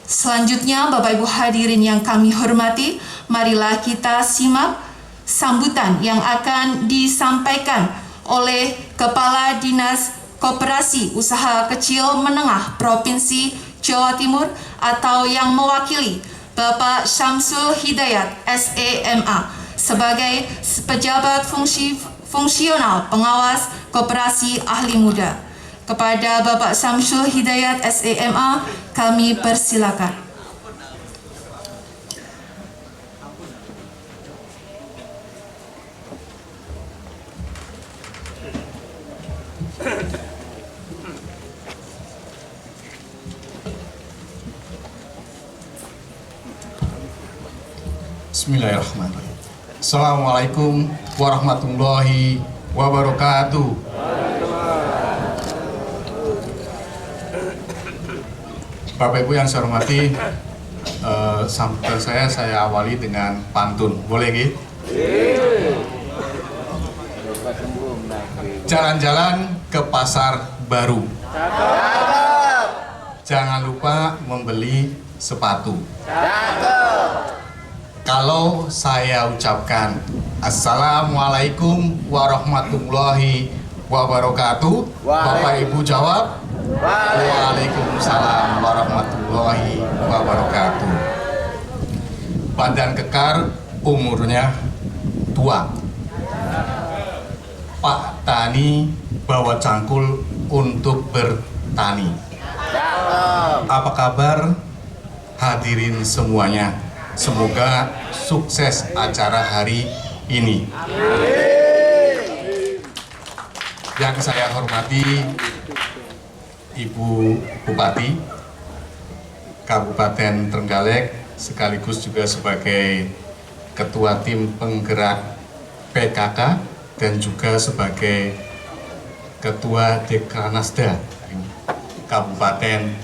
Selanjutnya, Bapak Ibu hadirin yang kami hormati, marilah kita simak sambutan yang akan disampaikan oleh Kepala Dinas Koperasi Usaha Kecil Menengah Provinsi Jawa Timur atau yang mewakili Bapak Syamsul Hidayat SEMA sebagai pejabat fungsional pengawas koperasi ahli muda. Kepada Bapak Syamsul Hidayat SEMA, kami persilakan. Bismillahirrahmanirrahim. Assalamualaikum warahmatullahi wabarakatuh. Bapak Ibu yang saya hormati, sambutan saya awali dengan pantun. Boleh gitu? Jalan-jalan ke pasar baru. Jangan lupa membeli sepatu. Kalau saya ucapkan Assalamualaikum warahmatullahi wabarakatuh, Bapak Ibu jawab Waalaikumsalam warahmatullahi wabarakatuh. Badan kekar, umurnya tua. Pak Tani bawa cangkul untuk bertani. Apa kabar hadirin semuanya? Semoga sukses acara hari ini. Yang saya hormati Ibu Bupati Kabupaten Trenggalek, sekaligus juga sebagai Ketua Tim Penggerak PKK dan juga sebagai Ketua Dekranasda Kabupaten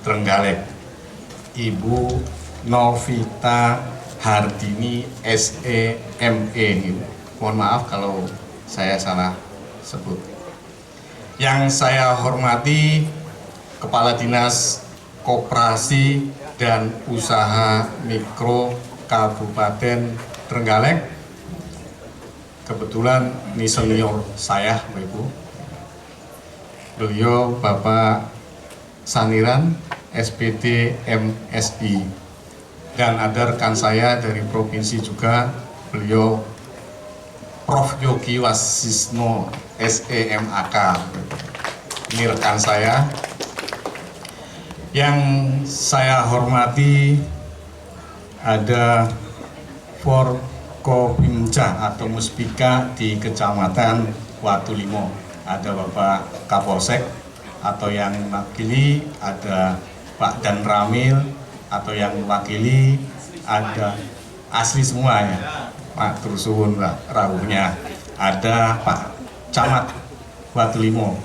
Trenggalek, Ibu Novita Hardini SEME. Mohon maaf kalau saya salah sebut. Yang saya hormati Kepala Dinas Koperasi dan Usaha Mikro Kabupaten Trenggalek. Kebetulan ini senior saya, Bapak Ibu. Beliau Bapak Saniran SPD MSI. Dan ada rekan saya dari provinsi juga, beliau Prof. Yogi Wasisno SEMAK. Ini rekan saya. Yang saya hormati ada Forkopimda atau Muspika di Kecamatan Watulimo. Ada Bapak Kapolsek atau yang mewakili, ada Pak Dan Ramil atau yang mewakili, ada asli semuanya. Pak Tursuhun rawuhnya, ada Pak Camat Watulimo,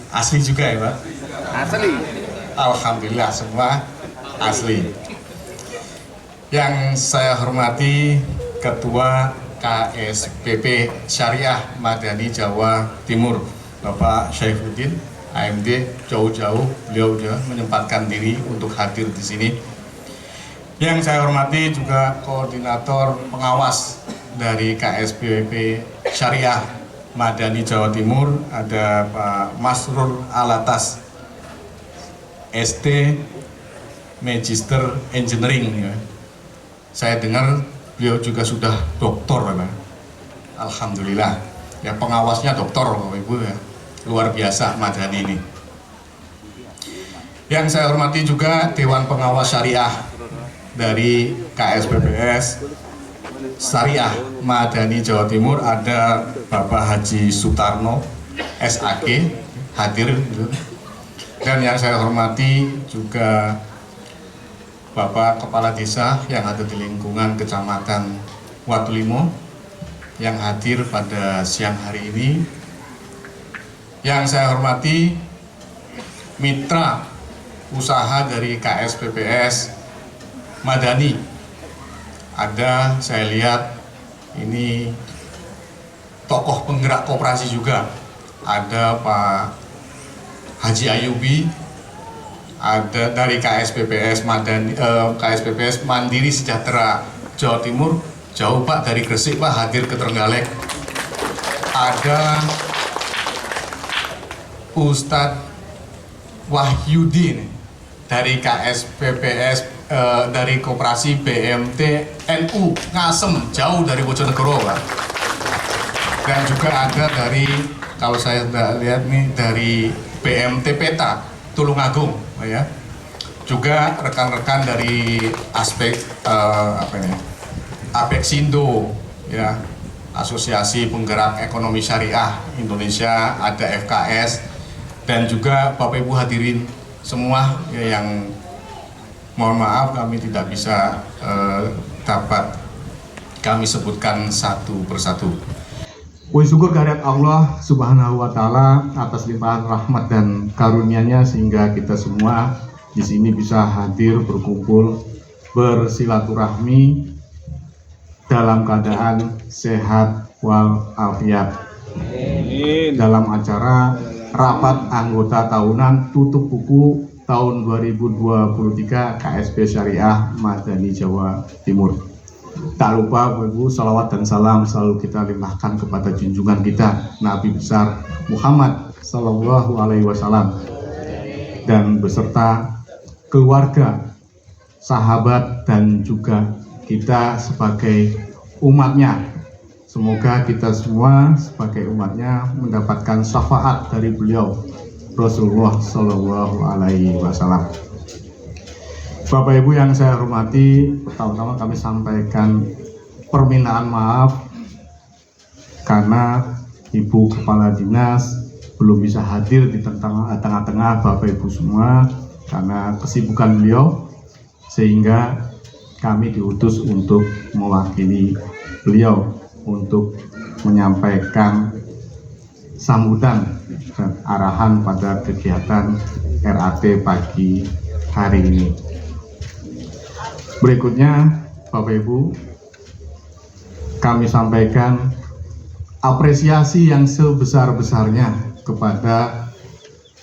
asli juga ya Pak? Asli. Alhamdulillah semua asli. Yang saya hormati Ketua KSPP Syariah Madani Jawa Timur, Bapak Syaifuddin AMD, jauh-jauh beliau sudah menyempatkan diri untuk hadir di sini. Yang saya hormati juga koordinator pengawas dari KSPP Syariah Madani Jawa Timur, ada Pak Masrur Alatas ST Magister Engineering. Ya. Saya dengar beliau juga sudah doktor, ya. Alhamdulillah. Ya, pengawasnya doktor, Bapak Ibu ya. Luar biasa Madani ini. Yang saya hormati juga Dewan Pengawas Syariah dari KSPPS Syariah Madani Jawa Timur, ada Bapak Haji Sutarno SAG hadir. Dan yang saya hormati juga Bapak Kepala Desa yang ada di lingkungan Kecamatan Watulimo yang hadir pada siang hari ini. Yang saya hormati mitra usaha dari KSPPS Madani. Ada, saya lihat ini tokoh penggerak koperasi juga. Ada Pak Haji Ayubi, ada dari KSPPS Mandiri Sejahtera Jawa Timur, jauh Pak dari Gresik Pak, hadir ke Trenggalek. Ada Ustadz Wahyudi dari KSPPS dari Koperasi BMT NU Ngasem, jauh dari Bojonegoro Pak. Dan juga ada dari, kalau saya lihat nih, dari BMT Peta Tulungagung ya. Juga rekan-rekan dari Apexindo ya, Asosiasi Penggerak Ekonomi Syariah Indonesia, ada FKS, dan juga Bapak Ibu hadirin semua ya, yang mohon maaf kami tidak bisa dapat kami sebutkan satu persatu. Puji syukur kehadirat Allah Subhanahu wa Ta'ala atas limpahan rahmat dan karunia-Nya sehingga kita semua di sini bisa hadir berkumpul bersilaturahmi dalam keadaan sehat walafiat dalam acara rapat anggota tahunan tutup buku tahun 2023 KSP Syariah Madani Jawa Timur. Tak lupa Bapak Ibu, salawat dan salam selalu kita limpahkan kepada junjungan kita Nabi besar Muhammad Sallallahu Alaihi Wasallam dan beserta keluarga, sahabat, dan juga kita sebagai umatnya. Semoga kita semua sebagai umatnya mendapatkan syafaat dari beliau Rasulullah Sallallahu Alaihi Wasallam. Bapak Ibu yang saya hormati, pertama-tama kami sampaikan permintaan maaf karena Ibu Kepala Dinas belum bisa hadir di tengah-tengah Bapak Ibu semua karena kesibukan beliau, sehingga kami diutus untuk mewakili beliau untuk menyampaikan sambutan dan arahan pada kegiatan RAT pagi hari ini. Berikutnya, Bapak Ibu, kami sampaikan apresiasi yang sebesar-besarnya kepada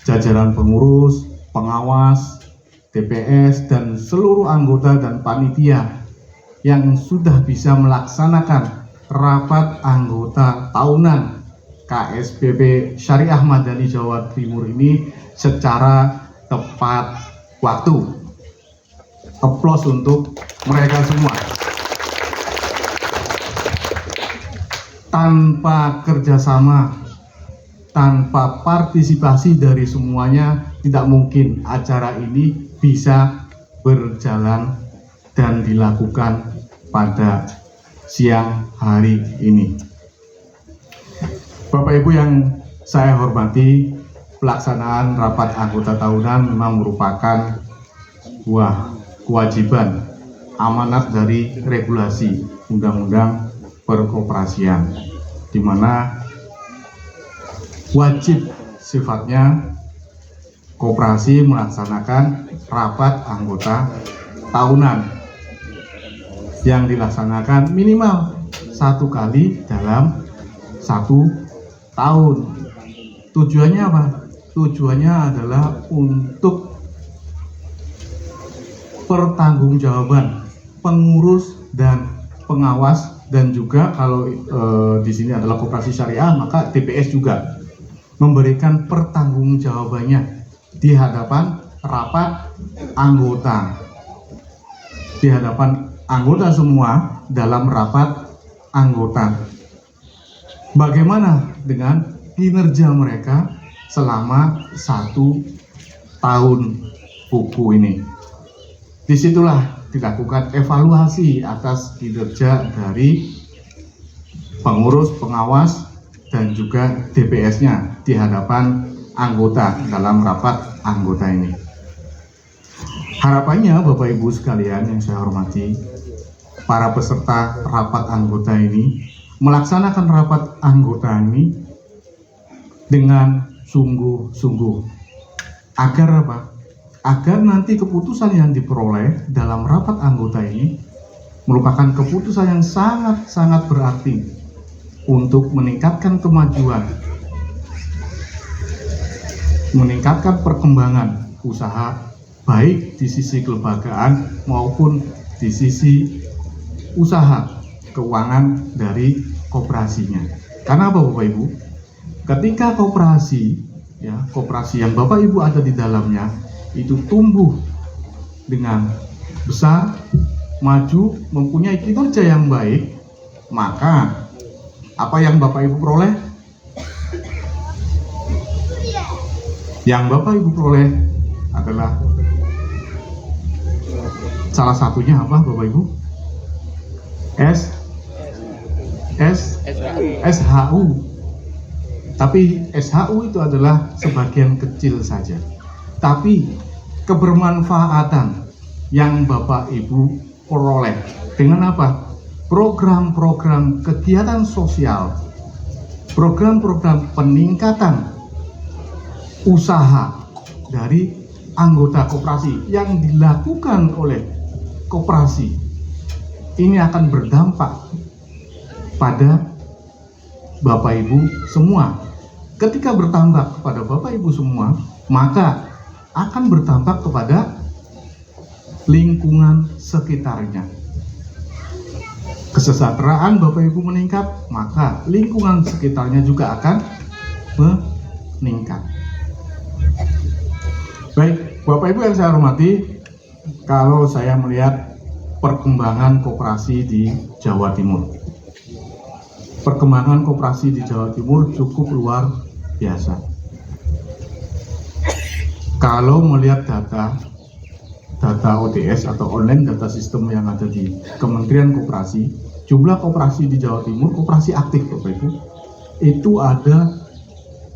jajaran pengurus, pengawas, DPS, dan seluruh anggota dan panitia yang sudah bisa melaksanakan rapat anggota tahunan KSPP Syariah Madani Jawa Timur ini secara tepat waktu. Aplaus untuk mereka semua. Tanpa kerjasama, tanpa partisipasi dari semuanya, tidak mungkin acara ini bisa berjalan dan dilakukan pada siang hari ini. Bapak Ibu yang saya hormati, pelaksanaan rapat anggota tahunan memang merupakan sebuah kewajiban amanat dari regulasi Undang-Undang Perkoperasian, di mana wajib sifatnya koperasi melaksanakan rapat anggota tahunan yang dilaksanakan minimal 1 kali dalam 1 tahun. Tujuannya apa? Tujuannya adalah untuk pertanggungjawaban pengurus dan pengawas, dan juga kalau di sini adalah koperasi syariah, maka TPS juga memberikan pertanggungjawabannya di hadapan rapat anggota, di hadapan anggota semua dalam rapat anggota. Bagaimana dengan kinerja mereka selama 1 tahun buku ini? Disitulah dilakukan evaluasi atas kinerja dari pengurus, pengawas, dan juga DPS-nya di hadapan anggota dalam rapat anggota ini. Harapannya Bapak Ibu sekalian yang saya hormati, para peserta rapat anggota ini melaksanakan rapat anggota ini dengan sungguh-sungguh. Agar apa? Agar nanti keputusan yang diperoleh dalam rapat anggota ini merupakan keputusan yang sangat-sangat berarti untuk meningkatkan kemajuan, meningkatkan perkembangan usaha baik di sisi kelembagaan maupun di sisi usaha keuangan dari koperasinya. Karena apa Bapak Ibu? Ketika koperasi yang Bapak Ibu ada di dalamnya itu tumbuh dengan besar, maju, mempunyai kinerja yang baik, maka apa yang Bapak Ibu peroleh? Yang Bapak Ibu peroleh adalah salah satunya apa Bapak Ibu? SHU. Tapi SHU itu adalah sebagian kecil saja. Tapi kebermanfaatan yang Bapak Ibu peroleh dengan apa? Program-program kegiatan sosial, program-program peningkatan usaha dari anggota koperasi yang dilakukan oleh koperasi ini akan berdampak pada Bapak Ibu semua. Ketika bertambah kepada Bapak Ibu semua, maka akan berdampak kepada lingkungan sekitarnya. Kesejahteraan Bapak Ibu meningkat, maka lingkungan sekitarnya juga akan meningkat. Baik, Bapak Ibu yang saya hormati, kalau saya melihat perkembangan koperasi di Jawa Timur, perkembangan koperasi di Jawa Timur cukup luar biasa. Kalau melihat data ODS atau online data system yang ada di Kementerian Koperasi, jumlah koperasi di Jawa Timur, koperasi aktif Bapak Ibu, itu ada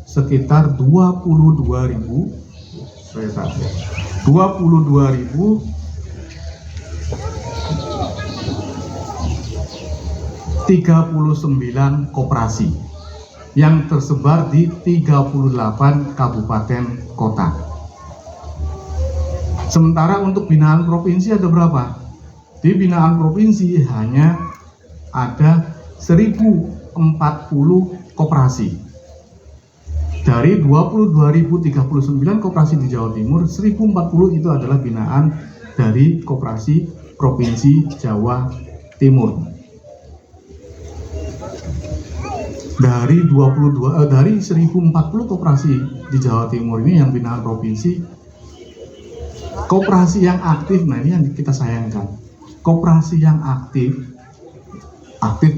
sekitar 22.000 39 koperasi yang tersebar di 38 kabupaten kota. Sementara untuk binaan provinsi ada berapa? Di binaan provinsi hanya ada 1040 koperasi. Dari 22.039 koperasi di Jawa Timur, 1040 itu adalah binaan dari koperasi Provinsi Jawa Timur. Dari 1040 koperasi di Jawa Timur ini yang binaan provinsi, koperasi yang aktif, nah ini yang kita sayangkan. Koperasi yang aktif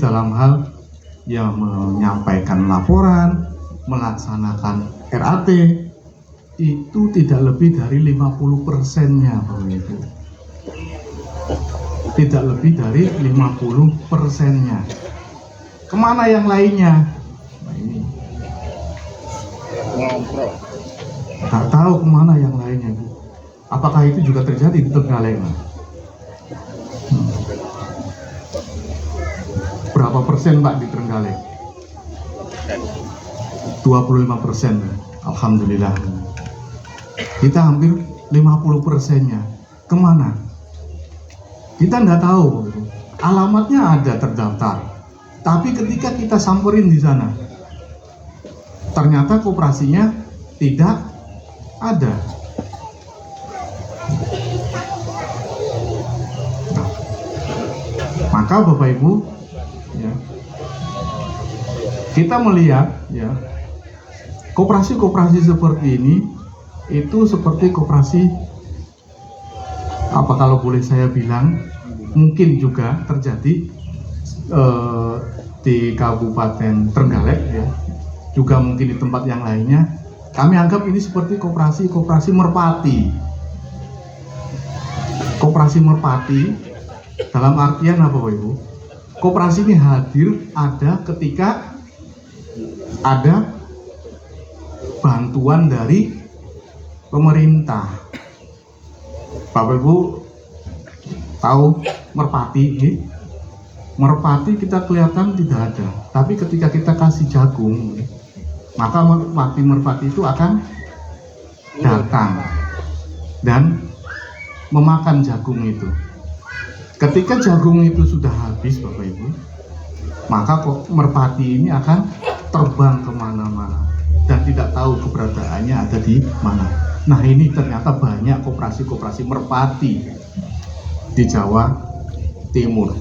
dalam hal yang menyampaikan laporan, melaksanakan RAT itu tidak lebih dari 50%-nya Bapak Ibu. Tidak lebih dari 50%-nya. Kemana yang lainnya? Nah ini nggak tahu kemana yang lainnya Bu. Apakah itu juga terjadi di Trenggalek? Berapa persen Pak di Trenggalek? 25%. Alhamdulillah. Kita hampir 50%-nya. Kemana? Kita nggak tahu. Alamatnya ada terdaftar. Tapi ketika kita samperin di sana, ternyata koperasinya tidak ada. Nah, maka Bapak Ibu, ya, kita melihat ya koperasi-koperasi seperti ini itu seperti koperasi apa kalau boleh saya bilang mungkin juga terjadi di Kabupaten Trenggalek ya, juga mungkin di tempat yang lainnya. Kami anggap ini seperti koperasi merpati. Koperasi merpati dalam artian apa Bapak Ibu? Koperasi ini hadir ada ketika ada bantuan dari pemerintah. Bapak Ibu tahu merpati ini? Merpati kita kelihatan tidak ada, tapi ketika kita kasih jagung, maka merpati itu akan datang dan memakan jagung itu. Ketika jagung itu sudah habis Bapak Ibu, maka merpati ini akan terbang kemana-mana dan tidak tahu keberadaannya ada di mana. Nah, ini ternyata banyak koperasi-koperasi merpati di Jawa Timur.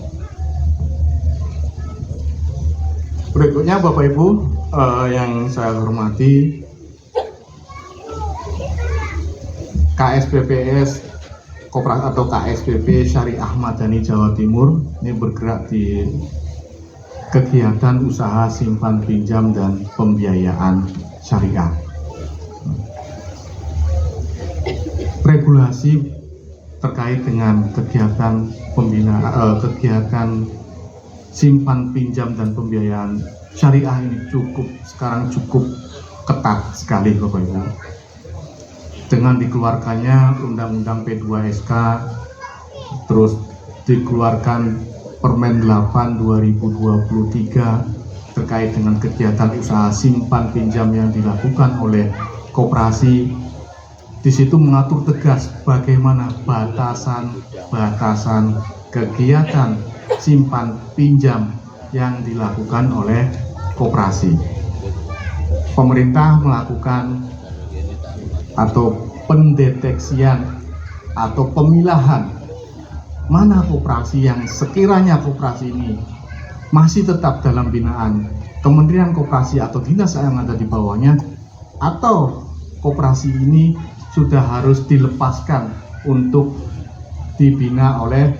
Berikutnya Bapak Ibu yang saya hormati, KSPPS Koperasi atau KSPP Syariah Madani Jawa Timur ini bergerak di kegiatan usaha simpan pinjam dan pembiayaan syariah. Regulasi terkait dengan kegiatan kegiatan simpan pinjam dan pembiayaan syariah ini sekarang cukup ketat sekali Bapak Ibu. Dengan dikeluarkannya Undang-Undang P2SK, terus dikeluarkan Permen 8 2023 terkait dengan kegiatan usaha simpan pinjam yang dilakukan oleh koperasi. Di situ mengatur tegas bagaimana batasan kegiatan simpan pinjam yang dilakukan oleh koperasi. Pemerintah melakukan atau pendeteksian atau pemilahan mana koperasi yang sekiranya koperasi ini masih tetap dalam binaan Kementerian Koperasi atau dinas yang ada di bawahnya, atau koperasi ini sudah harus dilepaskan untuk dibina oleh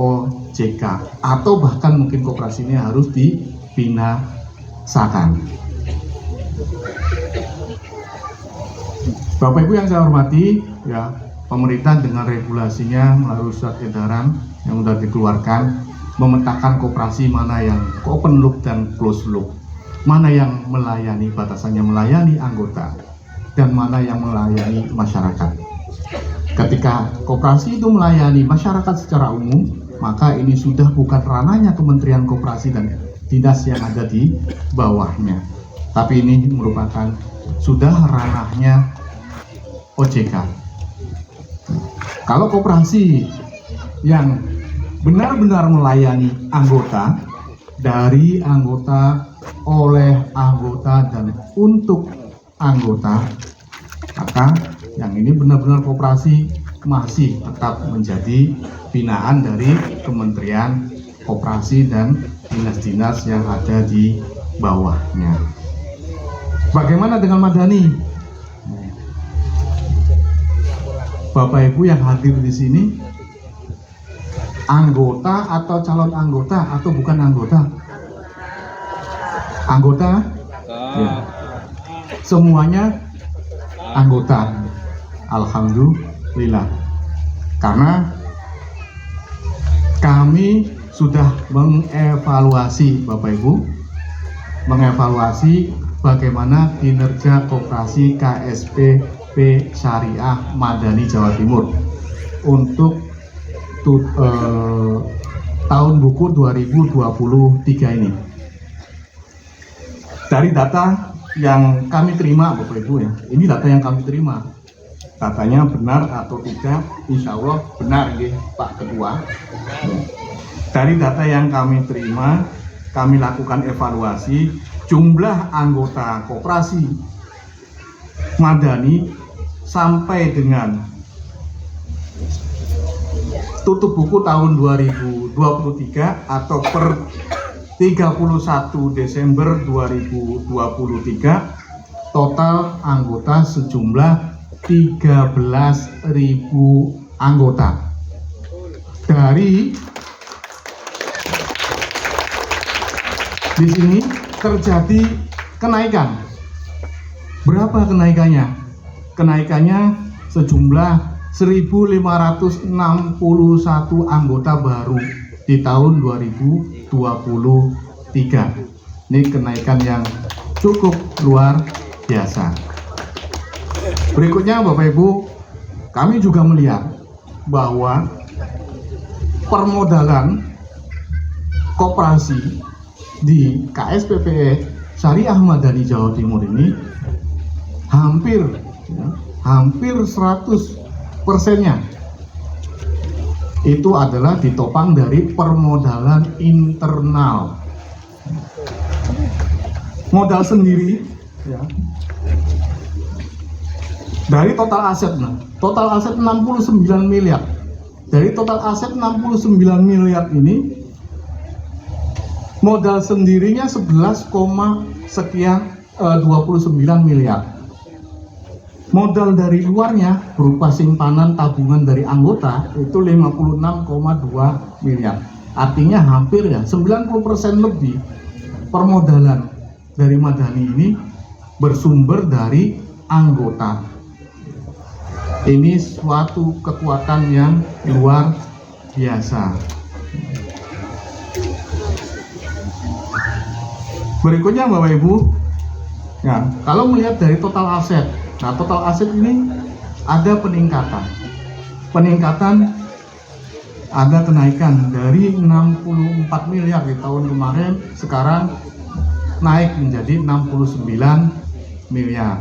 OJK, atau bahkan mungkin koperasi ini harus dibinasakan. Bapak Ibu yang saya hormati, ya, pemerintah dengan regulasinya melalui surat edaran yang sudah dikeluarkan memetakan koperasi mana yang open loop dan closed loop, mana yang melayani, batasannya melayani anggota, dan mana yang melayani masyarakat. Ketika koperasi itu melayani masyarakat secara umum, maka ini sudah bukan ranahnya Kementerian Koperasi dan dinas yang ada di bawahnya, tapi ini merupakan sudah ranahnya OJK. Kalau koperasi yang benar-benar melayani anggota, dari anggota, oleh anggota, dan untuk anggota, maka yang ini benar-benar koperasi masih tetap menjadi binaan dari Kementerian Koperasi dan dinas-dinas yang ada di bawahnya. Bagaimana dengan Madani? Bapak Ibu yang hadir di sini, anggota atau calon anggota atau bukan anggota? Anggota? Ya. Semuanya anggota. Alhamdulillah. Karena kami sudah mengevaluasi, Bapak Ibu, mengevaluasi bagaimana kinerja koperasi KSPP Syariah Madani Jawa Timur untuk tahun buku 2023 ini. Dari data yang kami terima, Bapak Ibu, ya, ini data yang kami terima. Datanya benar atau tidak, insya Allah benar, ya, Pak Ketua. Dari data yang kami terima, kami lakukan evaluasi jumlah anggota koperasi Madani sampai dengan tutup buku tahun 2023 atau per 31 Desember 2023, total anggota sejumlah 13.000 anggota. Dari di sini terjadi kenaikan. Berapa kenaikannya? Kenaikannya sejumlah 1.561 anggota baru di tahun 2023. Ini kenaikan yang cukup luar biasa. Berikutnya Bapak Ibu, kami juga melihat bahwa permodalan koperasi di KSPP Syariah Madani Jawa Timur ini hampir 100%-nya itu adalah ditopang dari permodalan internal. Modal sendiri, ya, Dari total aset, total aset 69 miliar. Dari total aset 69 miliar ini, modal sendirinya 29 miliar. Modal dari luarnya berupa simpanan tabungan dari anggota itu 56,2 miliar. Artinya hampir 90% lebih permodalan dari Madani ini bersumber dari anggota. Ini suatu kekuatan yang luar biasa. Berikutnya Bapak Ibu, ya, kalau melihat dari total aset, nah total aset ini ada peningkatan. Peningkatan ada kenaikan dari 64 miliar di tahun kemarin, sekarang naik menjadi 69 miliar.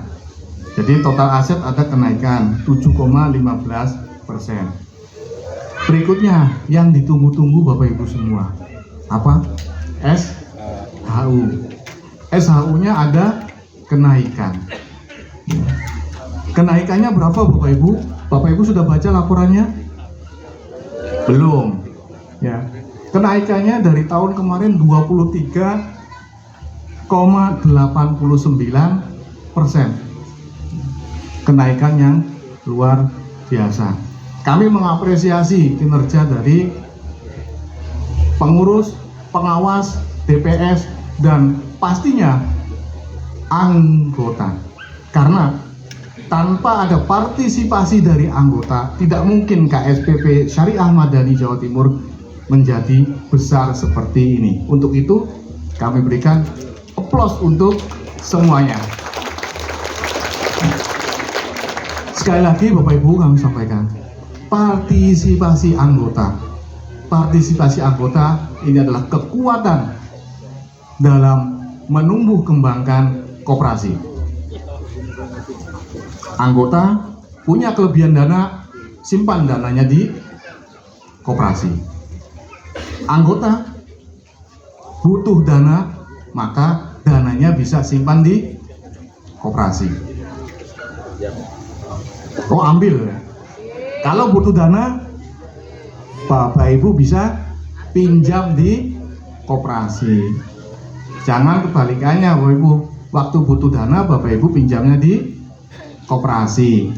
Jadi total aset ada kenaikan 7,15%. Berikutnya yang ditunggu-tunggu Bapak Ibu semua, apa? SHU. SHU-nya ada kenaikan. Kenaikannya berapa Bapak Ibu? Bapak Ibu sudah baca laporannya? Belum. Ya. Kenaikannya dari tahun kemarin 23,89%. Kenaikan yang luar biasa. Kami mengapresiasi kinerja dari pengurus, pengawas, DPS, dan pastinya anggota. Karena tanpa ada partisipasi dari anggota, tidak mungkin KSPP Syariah Madani Jawa Timur menjadi besar seperti ini. Untuk itu, kami berikan aplaus untuk semuanya. Sekali lagi Bapak Ibu kami sampaikan, partisipasi anggota ini adalah kekuatan dalam menumbuh kembangkan koperasi. Anggota punya kelebihan dana, simpan dananya di koperasi. Anggota butuh dana, maka dananya bisa simpan di koperasi. Oh, ambil. Kalau butuh dana, Bapak Ibu bisa pinjam di koperasi. Jangan kebalikannya Bapak Ibu. Waktu butuh dana, Bapak Ibu pinjamnya di koperasi.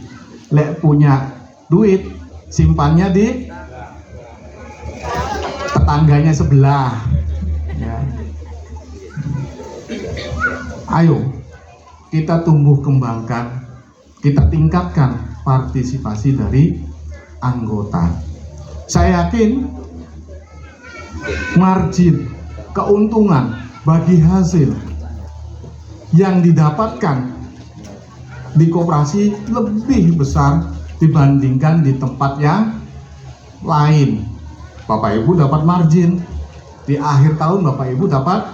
Lek punya duit, simpannya di tetangganya sebelah. Ya. Ayo, kita tumbuh kembangkan, kita tingkatkan partisipasi dari anggota. Saya yakin margin keuntungan bagi hasil yang didapatkan di koperasi lebih besar dibandingkan di tempat yang lain. Bapak Ibu dapat margin, di akhir tahun Bapak Ibu dapat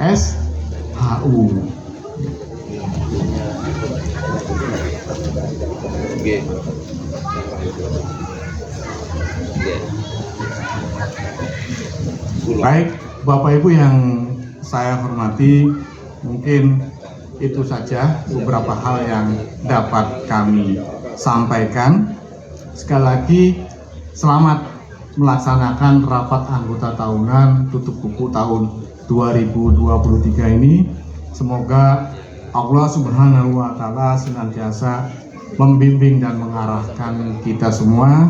SHU. Baik, Bapak Ibu yang saya hormati, mungkin itu saja beberapa hal yang dapat kami sampaikan. Sekali lagi, selamat melaksanakan rapat anggota tahunan tutup buku tahun 2023 ini. Semoga Allah Subhanahu wa Ta'ala senantiasa membimbing dan mengarahkan kita semua,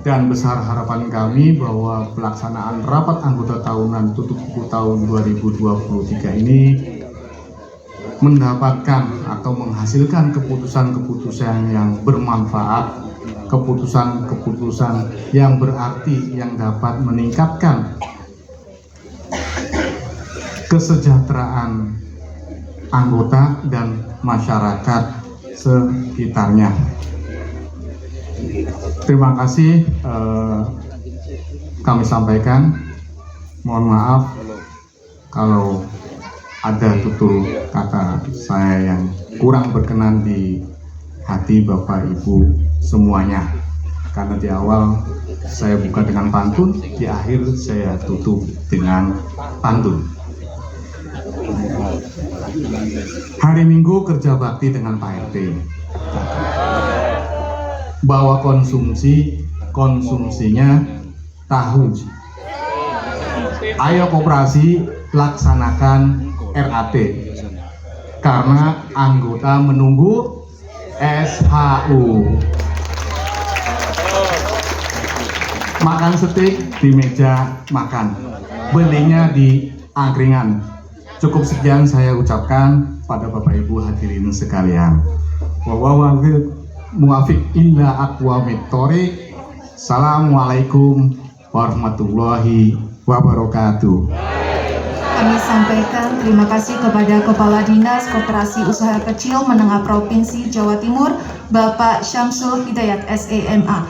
dan besar harapan kami bahwa pelaksanaan rapat anggota tahunan tutup buku tahun 2023 ini mendapatkan atau menghasilkan keputusan-keputusan yang bermanfaat, keputusan-keputusan yang berarti, yang dapat meningkatkan kesejahteraan anggota dan masyarakat sekitarnya. Terima kasih kami sampaikan. Mohon maaf kalau ada tutur kata saya yang kurang berkenan di hati Bapak Ibu semuanya. Karena di awal saya buka dengan pantun, di akhir saya tutup dengan pantun. Hari Minggu kerja bakti dengan Pak RT. bahwa konsumsinya tahu. Ayo koperasi laksanakan RAT karena anggota menunggu SHU. Makan steak di meja makan, belinya di angkringan. Cukup sekian saya ucapkan pada Bapak Ibu hadirin sekalian. Wallahul muwaffiq illa aqwamit thoriq. Assalamualaikum warahmatullahi wabarakatuh. Kami sampaikan terima kasih kepada Kepala Dinas Koperasi Usaha Kecil Menengah Provinsi Jawa Timur, Bapak Syamsul Hidayat SEMA.